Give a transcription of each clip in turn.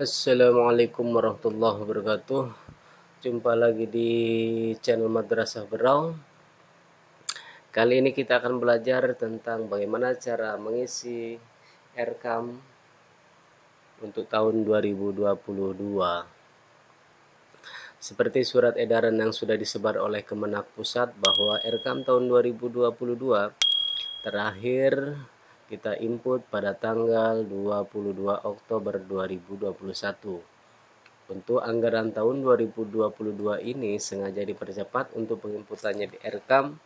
Assalamualaikum warahmatullahi wabarakatuh. Jumpa lagi di channel Madrasah Berau. Kali ini kita akan belajar tentang bagaimana cara mengisi RKAM untuk tahun 2022. Seperti surat edaran yang sudah disebar oleh Kemenak Pusat bahwa RKAM tahun 2022 terakhir kita input pada tanggal 22 Oktober 2021. Untuk anggaran tahun 2022 ini sengaja dipercepat untuk penginputannya di RKAM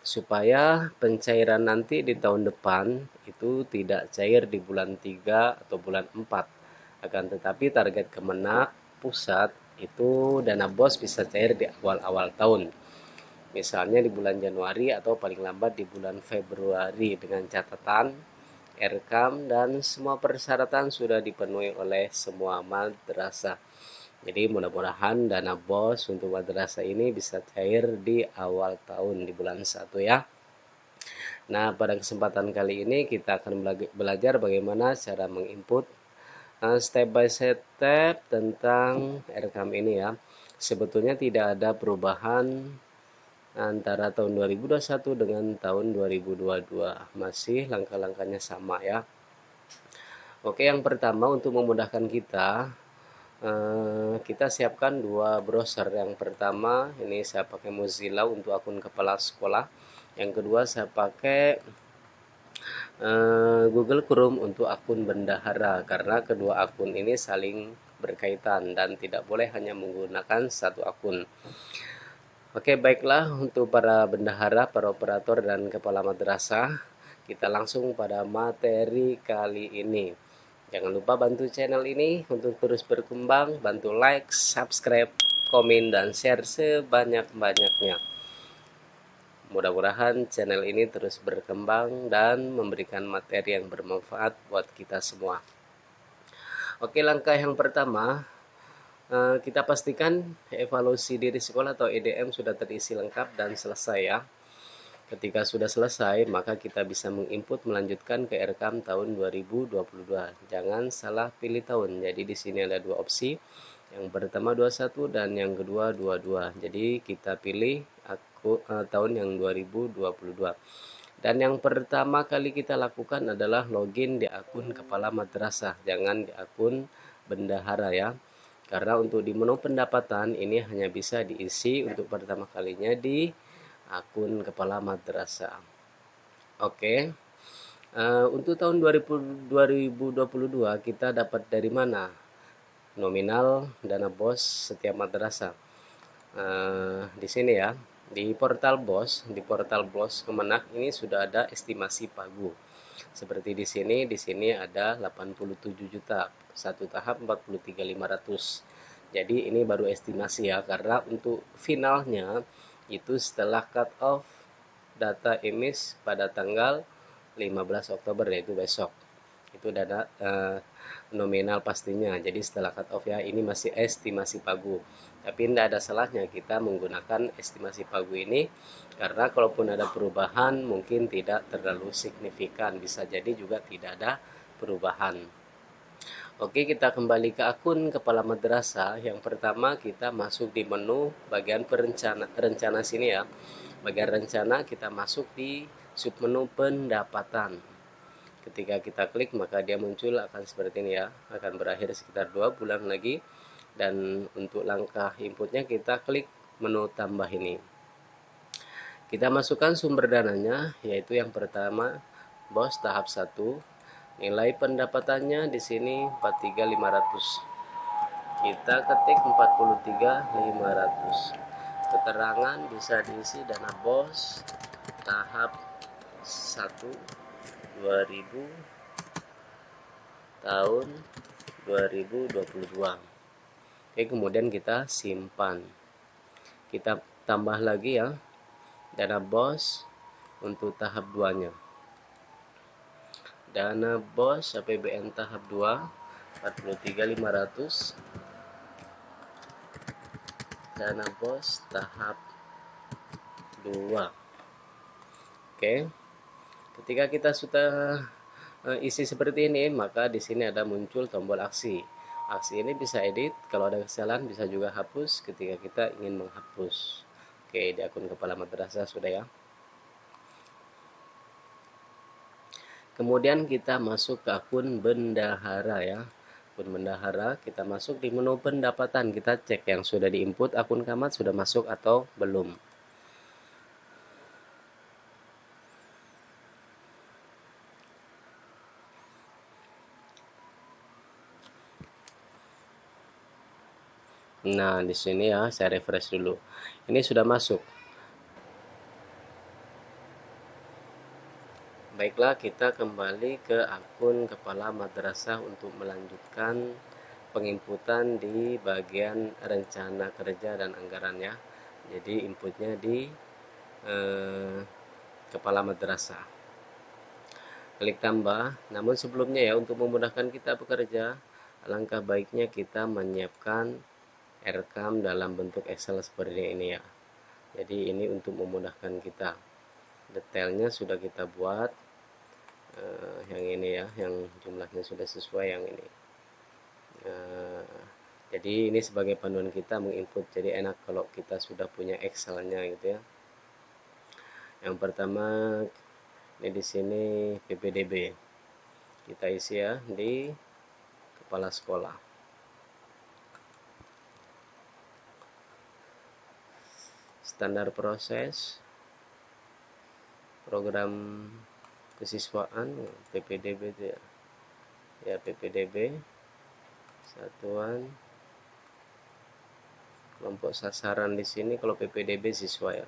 supaya pencairan nanti di tahun depan itu tidak cair di bulan 3 atau bulan 4. Akan tetapi target Kemenak Pusat itu dana BOS bisa cair di awal-awal tahun. Misalnya di bulan Januari atau paling lambat di bulan Februari dengan catatan RKAM dan semua persyaratan sudah dipenuhi oleh semua madrasah. Jadi mudah-mudahan dana BOS untuk madrasah ini bisa cair di awal tahun di bulan 1 ya. Nah, pada kesempatan kali ini kita akan belajar bagaimana cara menginput step by step tentang RKAM ini ya. Sebetulnya tidak ada perubahan antara tahun 2021 dengan tahun 2022. Masih langkah-langkahnya sama ya. Oke, yang pertama untuk memudahkan kita siapkan dua browser. Yang pertama ini saya pakai Mozilla untuk akun kepala sekolah. Yang kedua saya pakai Google Chrome untuk akun bendahara, karena kedua akun ini saling berkaitan dan tidak boleh hanya menggunakan satu akun. Oke, baiklah, untuk para bendahara, para operator dan kepala madrasah, kita langsung pada materi kali ini. Jangan lupa bantu channel ini untuk terus berkembang, bantu like, subscribe, komen, dan share sebanyak-banyaknya. Mudah-mudahan channel ini terus berkembang dan memberikan materi yang bermanfaat buat kita semua. Oke, langkah yang pertama, kita pastikan evaluasi diri sekolah atau EDM sudah terisi lengkap dan selesai ya. Ketika sudah selesai, maka kita bisa menginput melanjutkan ke RKAM tahun 2022. Jangan salah pilih tahun. Jadi di sini ada dua opsi. Yang pertama 21 dan yang kedua 22. Jadi kita pilih tahun yang 2022. Dan yang pertama kali kita lakukan adalah login di akun kepala madrasah, jangan di akun bendahara ya. Karena untuk di menu pendapatan ini hanya bisa diisi untuk pertama kalinya di akun kepala madrasah. Oke. Untuk tahun 2022 kita dapat dari mana nominal dana BOS setiap madrasah? Di sini ya, di portal BOS Kemenak ini sudah ada estimasi pagu. Seperti di sini ada 87 juta, satu tahap 43.500. Jadi ini baru estimasi ya, karena untuk finalnya itu setelah cut off data emis pada tanggal 15 Oktober yaitu besok. Itu dana nominal pastinya. Jadi setelah cut off ya, ini masih estimasi pagu. Tapi tidak ada salahnya kita menggunakan estimasi pagu ini, karena kalaupun ada perubahan mungkin tidak terlalu signifikan, bisa jadi juga tidak ada perubahan. Oke, kita kembali ke akun kepala madrasah. Yang pertama kita masuk di menu bagian rencana sini ya. Bagian rencana kita masuk di submenu pendapatan. Ketika kita klik maka dia muncul akan seperti ini ya, akan berakhir sekitar 2 bulan lagi. Dan untuk langkah inputnya kita klik menu tambah ini. Kita masukkan sumber dananya, yaitu yang pertama BOS tahap 1. Nilai pendapatannya di sini 43.500. Kita ketik 43.500. Keterangan bisa diisi dana BOS tahap 1 2000 tahun 2022. Oke, kemudian kita simpan. Kita tambah lagi ya dana BOS untuk tahap 2-nya. Dana BOS APBN tahap 2 43.500. Dana BOS tahap 2. Oke. Ketika kita sudah isi seperti ini, maka di sini ada muncul tombol aksi. Aksi ini bisa edit, kalau ada kesalahan bisa juga hapus ketika kita ingin menghapus. Oke, di akun kepala madrasah sudah ya. Kemudian kita masuk ke akun bendahara ya. Akun bendahara, kita masuk di menu pendapatan, kita cek yang sudah diinput akun Kamat sudah masuk atau belum. Nah, di sini ya, saya refresh dulu. Ini sudah masuk. Baiklah, kita kembali ke akun kepala madrasah untuk melanjutkan penginputan di bagian rencana kerja dan anggaran ya. Jadi inputnya di kepala madrasah. Klik tambah. Namun sebelumnya ya, untuk memudahkan kita bekerja, alangkah baiknya kita menyiapkan rekam dalam bentuk Excel seperti ini ya. Jadi ini untuk memudahkan kita. Detailnya sudah kita buat. Yang ini ya, yang jumlahnya sudah sesuai yang ini. Jadi ini sebagai panduan kita menginput, jadi enak kalau kita sudah punya Excel-nya gitu ya. Yang pertama ini di sini PPDB kita isi ya di kepala sekolah. Standar proses program kesiswaan PPDB itu ya. Ya PPDB satuan kelompok sasaran di sini kalau PPDB siswa ya.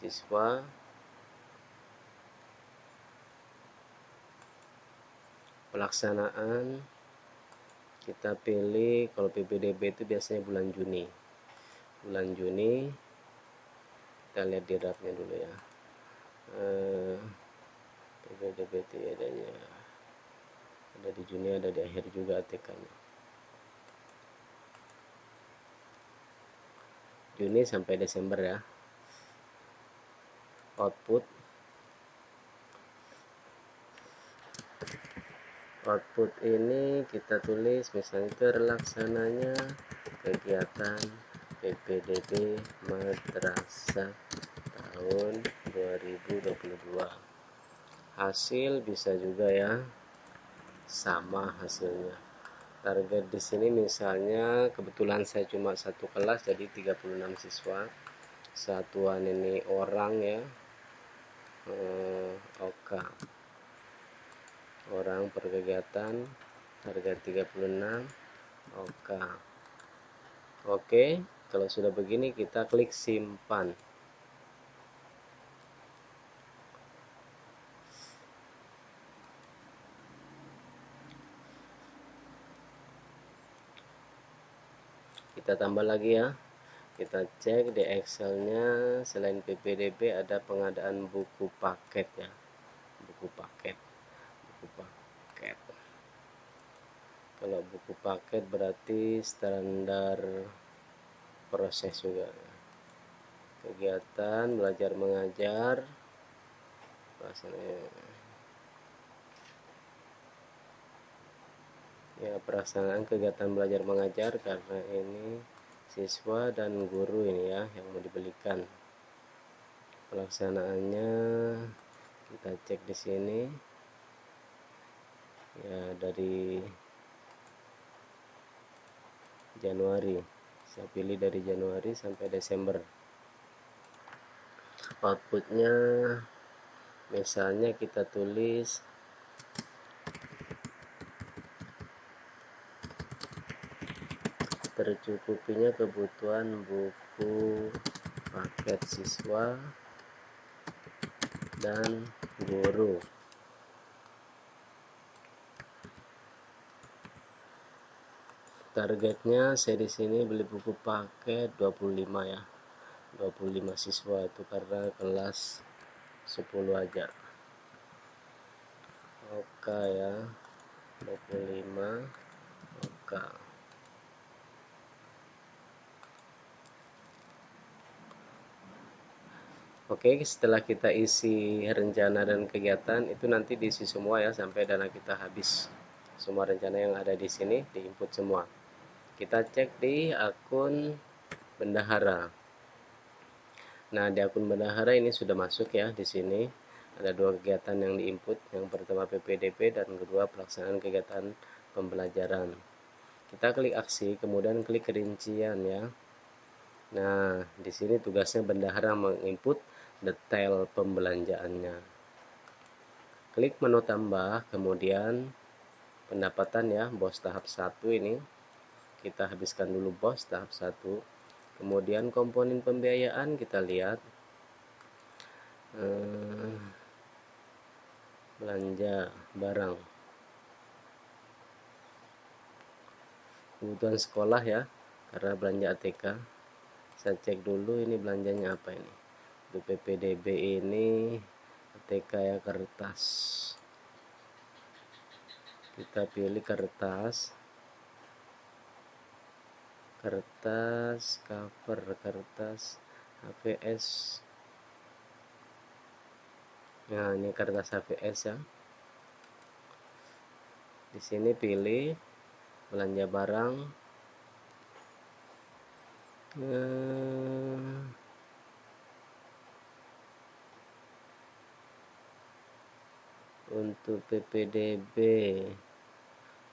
Siswa pelaksanaan kita pilih kalau PPDB itu biasanya bulan Juni. Bulan Juni kita lihat di draftnya dulu ya. PPDB itu adanya ada di Juni, ada di akhir juga ATK-nya. Juni sampai Desember ya. Output ini kita tulis misalnya terlaksananya kegiatan PPDB madrasah tahun 2022. Hasil bisa juga ya sama hasilnya. Target di sini misalnya kebetulan saya cuma satu kelas jadi 36 siswa. Satuan ini orang ya. Oke. Orang per kegiatan harga 36. Oke, kalau sudah begini kita klik simpan. Kita tambah lagi ya. Kita cek di Excel-nya selain PPDB ada pengadaan buku paket ya. Buku paket. Kalau buku paket berarti standar proses juga. Kegiatan belajar mengajar. Ya, pelaksanaan kegiatan belajar mengajar karena ini siswa dan guru ini ya yang mau dibelikan. Pelaksanaannya kita cek di sini. Ya, dari Januari. Saya pilih dari Januari sampai Desember. Outputnya misalnya kita tulis tercukupinya kebutuhan buku paket siswa dan guru. Targetnya saya di sini beli buku paket 25 ya. 25 siswa itu karena kelas 10 aja. Oke ya. 25. Oke. Oke, setelah kita isi rencana dan kegiatan itu nanti diisi semua ya sampai dana kita habis. semua rencana yang ada di sini diinput semua. Kita cek di akun bendahara. Nah, di akun bendahara ini sudah masuk ya. Di sini ada dua kegiatan yang diinput. Yang pertama PPDB dan kedua pelaksanaan kegiatan pembelajaran. Kita klik aksi, kemudian klik rincian ya. Nah, di sini tugasnya bendahara menginput detail pembelanjaannya. Klik menu tambah, kemudian pendapatan ya, bos tahap 1 ini. Kita habiskan dulu bos tahap 1. Kemudian komponen pembiayaan kita lihat. Belanja barang. Kebutuhan sekolah ya, karena belanja ATK. Saya cek dulu ini belanjanya apa ini. Untuk PPDB ini ATK ya, kertas. Kita pilih kertas cover, kertas HVS. Nah, ini kertas HVS ya. Di sini pilih belanja barang. Untuk PPDB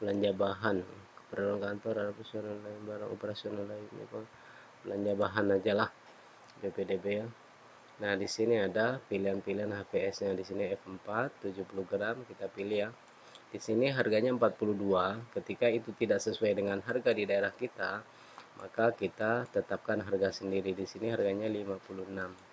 belanja bahan, keperluan kantor, personal lain, barang operasional lainnya, belanja bahan aja lah PPDB ya. Nah, di sini ada pilihan-pilihan HVS-nya. Di sini F4 70 gram kita pilih ya. Di sini harganya 42. Ketika itu tidak sesuai dengan harga di daerah kita, maka kita tetapkan harga sendiri. Di sini harganya 56.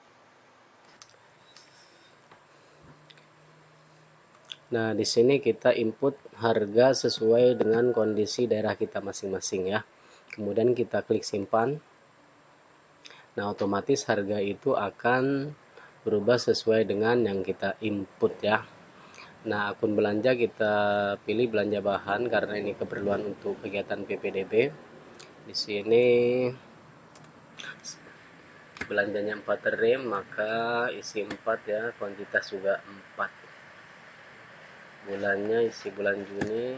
Nah, di sini kita input harga sesuai dengan kondisi daerah kita masing-masing ya. Kemudian kita klik simpan. Nah, otomatis harga itu akan berubah sesuai dengan yang kita input ya. Nah, akun belanja kita pilih belanja bahan karena ini keperluan untuk kegiatan PPDB. Di sini belanjanya 4 rem, maka isi 4 ya, kuantitas juga 4. Bulannya isi bulan Juni,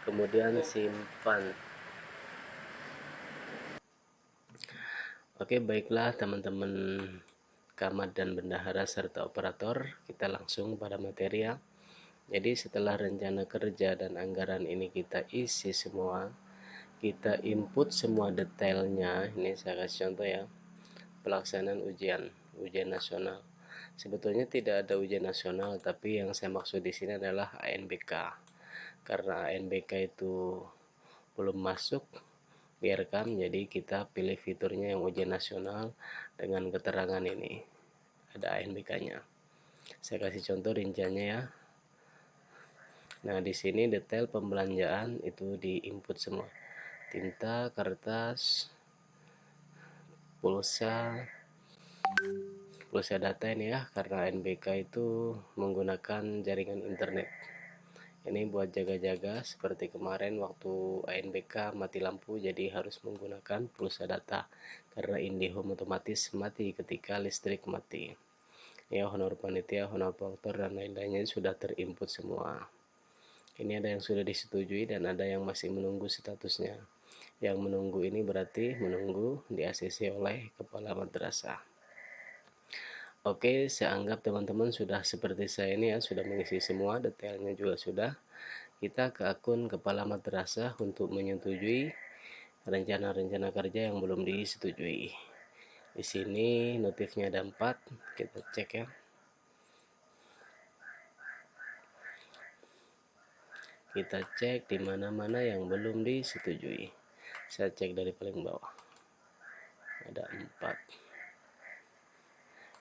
kemudian simpan. Oke, baiklah teman-teman camat dan bendahara serta operator, kita langsung pada materi ya. Jadi setelah rencana kerja dan anggaran ini kita isi semua, kita input semua detailnya. Ini saya kasih contoh ya. Pelaksanaan ujian nasional. Sebetulnya tidak ada ujian nasional, tapi yang saya maksud di sini adalah ANBK. Karena ANBK itu belum masuk direkam, jadi kita pilih fiturnya yang ujian nasional dengan keterangan ini ada ANBK-nya. Saya kasih contoh rinciannya ya. Nah, di sini detail pembelanjaan itu diinput semua. Tinta, kertas, pulsa data ini ya, karena ANBK itu menggunakan jaringan internet. Ini buat jaga-jaga seperti kemarin waktu ANBK mati lampu, jadi harus menggunakan pulsa data karena IndiHome otomatis mati ketika listrik mati. Ya, honor panitia, honor faktor dan lain-lainnya sudah terinput semua. Ini ada yang sudah disetujui dan ada yang masih menunggu statusnya. Yang menunggu ini berarti menunggu di ACC oleh kepala madrasah. Oke, saya anggap teman-teman sudah seperti saya ini ya, sudah mengisi semua, detailnya juga sudah. Kita ke akun kepala madrasah untuk menyetujui rencana-rencana kerja yang belum disetujui. Di sini notifnya ada 4, kita cek ya. Kita cek di mana-mana yang belum disetujui. Saya cek dari paling bawah. Ada 4.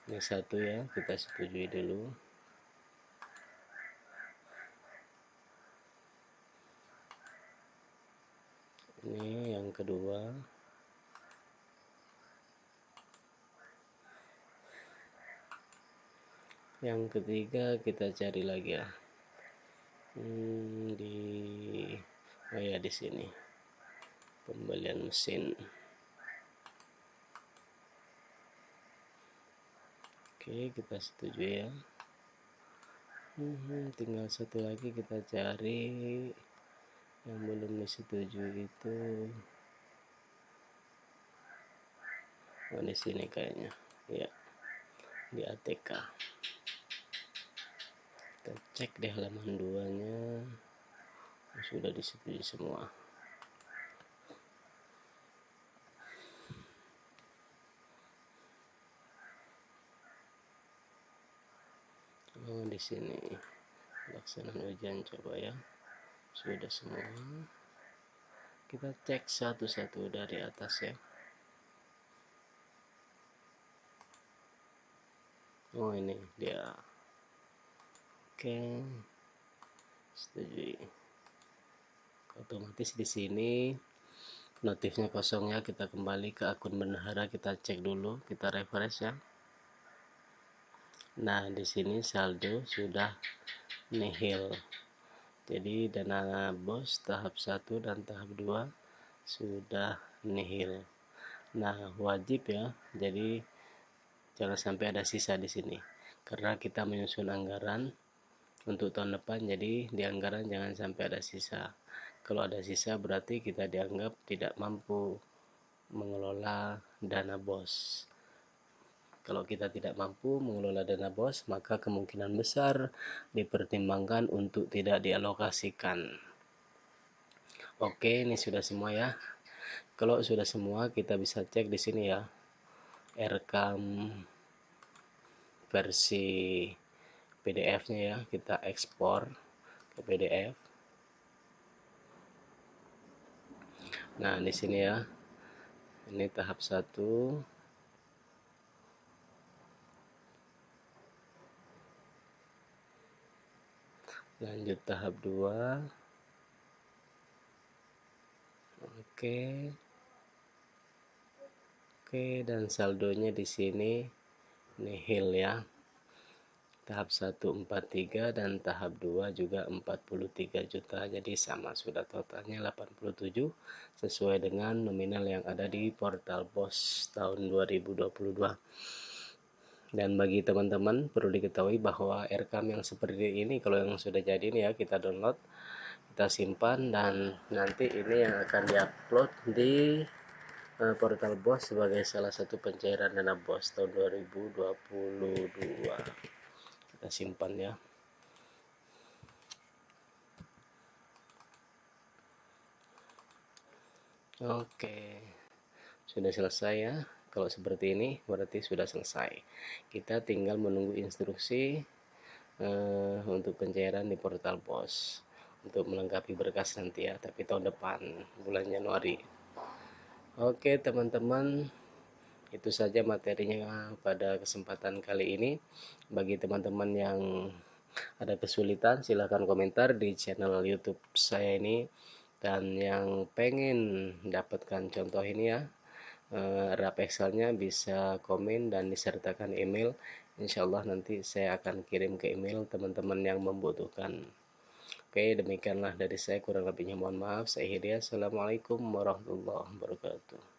Ini 1 ya, kita setujui dulu. Ini yang kedua. Yang ketiga kita cari lagi ya. Oh ya, di sini. Pembelian mesin. Oke, kita setuju ya. Tinggal satu lagi kita cari Yang belum disetujui itu di sini kayaknya, ya, di ATK. Kita cek di halaman 2-nya sudah disetujui semua. Di sini pelaksanaan ujian coba ya, sudah semua. Kita cek satu-satu dari atas ya. Ini dia. Oke, setujui. Otomatis di sini notifnya kosong ya. Kita kembali ke akun bendahara, kita cek dulu, kita refresh ya. Nah, di sini saldo sudah nihil. Jadi dana BOS tahap 1 dan tahap 2 sudah nihil. Nah, wajib ya. Jadi jangan sampai ada sisa di sini. Karena kita menyusun anggaran untuk tahun depan, jadi di anggaran jangan sampai ada sisa. Kalau ada sisa berarti kita dianggap tidak mampu mengelola dana BOS. Kalau kita tidak mampu mengelola dana BOS, maka kemungkinan besar dipertimbangkan untuk tidak dialokasikan. Oke, ini sudah semua ya. Kalau sudah semua, kita bisa cek di sini ya. Rekam versi PDF-nya ya, kita ekspor ke PDF. Nah, di sini ya. Ini tahap 1. Lanjut tahap 2. Oke, dan saldonya di sini nihil ya. Tahap 1 43 dan tahap 2 juga 43 juta. Jadi sama, sudah totalnya 87 sesuai dengan nominal yang ada di portal BOS tahun 2022. Dan bagi teman-teman perlu diketahui bahwa rekam yang seperti ini kalau yang sudah jadi ini ya, kita download, kita simpan, dan nanti ini yang akan diupload di portal BOS sebagai salah satu pencairan dana BOS tahun 2022. Kita simpan ya. Oke, sudah selesai ya. Kalau seperti ini berarti sudah selesai. Kita tinggal menunggu instruksi untuk pencairan di portal BOS untuk melengkapi berkas nanti ya, tapi tahun depan bulan Januari. Oke teman-teman, itu saja materinya pada kesempatan kali ini. Bagi teman-teman yang ada kesulitan, silahkan komentar di channel YouTube saya ini. Dan yang pengen dapatkan contoh ini ya, RAP Excelnya bisa komen dan disertakan email. Insya Allah nanti saya akan kirim ke email teman-teman yang membutuhkan. Oke, demikianlah dari saya, kurang lebihnya mohon maaf. Saya Hidayat. Assalamualaikum warahmatullahi wabarakatuh.